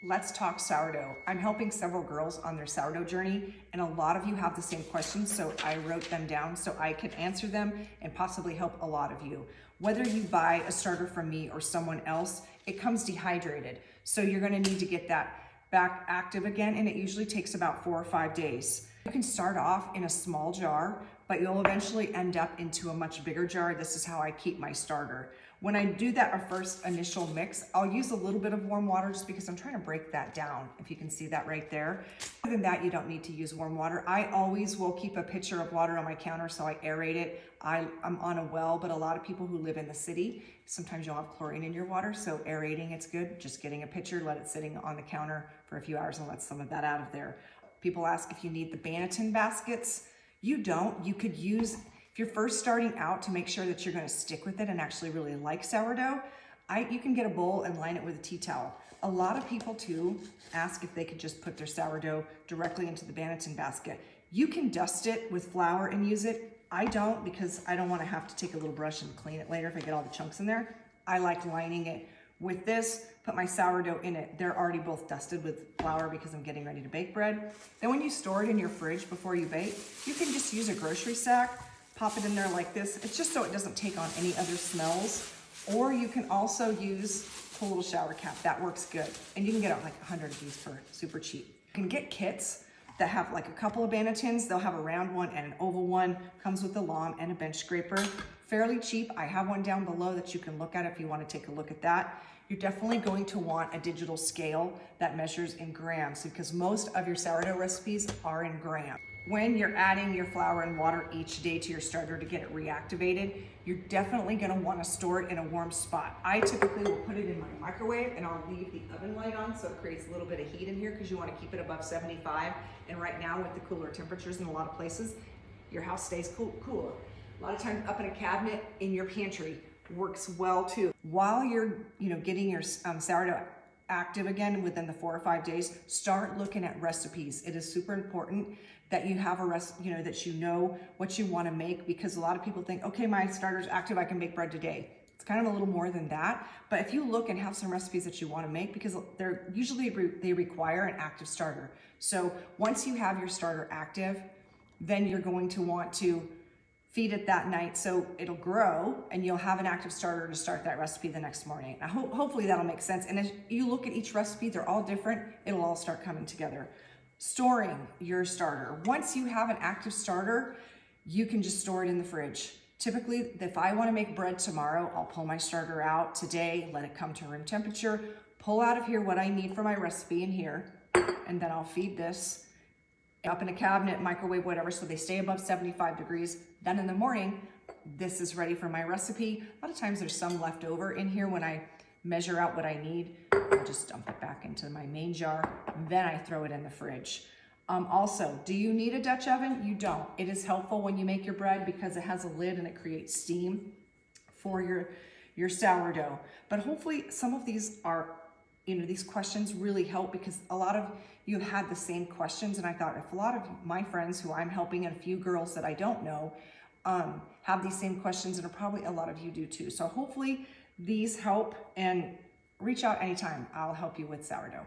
Let's talk sourdough. I'm helping several girls on their sourdough journey, and a lot of you have the same questions, so I wrote them down so I could answer them and possibly help a lot of you. Whether you buy a starter from me or someone else, it comes dehydrated. So you're gonna need to get that back active again, and it usually takes about 4 or 5 days. You can start off in a small jar, but you'll eventually end up into a much bigger jar. This is how I keep my starter. When I do that first initial mix, I'll use a little bit of warm water just because I'm trying to break that down, if you can see that right there. Other than that, you don't need to use warm water. I always will keep a pitcher of water on my counter so I aerate it. I'm on a well, but a lot of people who live in the city, sometimes you'll have chlorine in your water, so aerating it's good. Just getting a pitcher, let it sitting on the counter for a few hours and let some of that out of there. People ask if you need the Banneton baskets. You don't. You could use, if you're first starting out, to make sure that you're going to stick with it and actually really like sourdough, you can get a bowl and line it with a tea towel. A lot of people too ask if they could just put their sourdough directly into the Banneton basket. You can dust it with flour and use it. I don't, because I don't want to have to take a little brush and clean it later if I get all the chunks in there. I like lining it with this, put my sourdough in it. They're already both dusted with flour because I'm getting ready to bake bread. Then when you store it in your fridge before you bake, you can just use a grocery sack, pop it in there like this. It's just so it doesn't take on any other smells. Or you can also use a little shower cap. That works good. And you can get like 100 of these for super cheap. You can get kits that have like a couple of Bannetons. They'll have a round one and an oval one. Comes with a lom and a bench scraper. Fairly cheap. I have one down below that you can look at if you want to take a look at that. You're definitely going to want a digital scale that measures in grams because most of your sourdough recipes are in grams. When you're adding your flour and water each day to your starter to get it reactivated, you're definitely going to want to store it in a warm spot. I typically will put it in my microwave and I'll leave the oven light on so it creates a little bit of heat in here because you want to keep it above 75. And right now with the cooler temperatures in a lot of places, your house stays cooler. A lot of times up in a cabinet in your pantry works well too. While you're getting your sourdough active again within the 4 or 5 days, start looking at recipes. It is super important that you have a that you know what you want to make, because a lot of people think, okay, my starter's active, I can make bread today. It's kind of a little more than that. But if you look and have some recipes that you want to make, because they're usually they require an active starter. So once you have your starter active, then you're going to want to feed it that night so it'll grow and you'll have an active starter to start that recipe the next morning. Now, hopefully that'll make sense. And as you look at each recipe, they're all different. It'll all start coming together. Storing your starter. Once you have an active starter, you can just store it in the fridge. Typically, if I want to make bread tomorrow, I'll pull my starter out today, let it come to room temperature, pull out of here what I need for my recipe in here, and then I'll feed this up in a cabinet, microwave, whatever, so they stay above 75 degrees. Then in the morning, this is ready for my recipe. A lot of times there's some left over in here when I measure out what I need. I'll just dump it back into my main jar, then I throw it in the fridge. Also, do you need a Dutch oven? You don't. It is helpful when you make your bread because it has a lid and it creates steam for your sourdough. But hopefully some of these are, these questions really help because a lot of you had the same questions, and I thought if a lot of my friends who I'm helping and a few girls that I don't know have these same questions, and probably a lot of you do too. So hopefully these help, and reach out anytime. I'll help you with sourdough.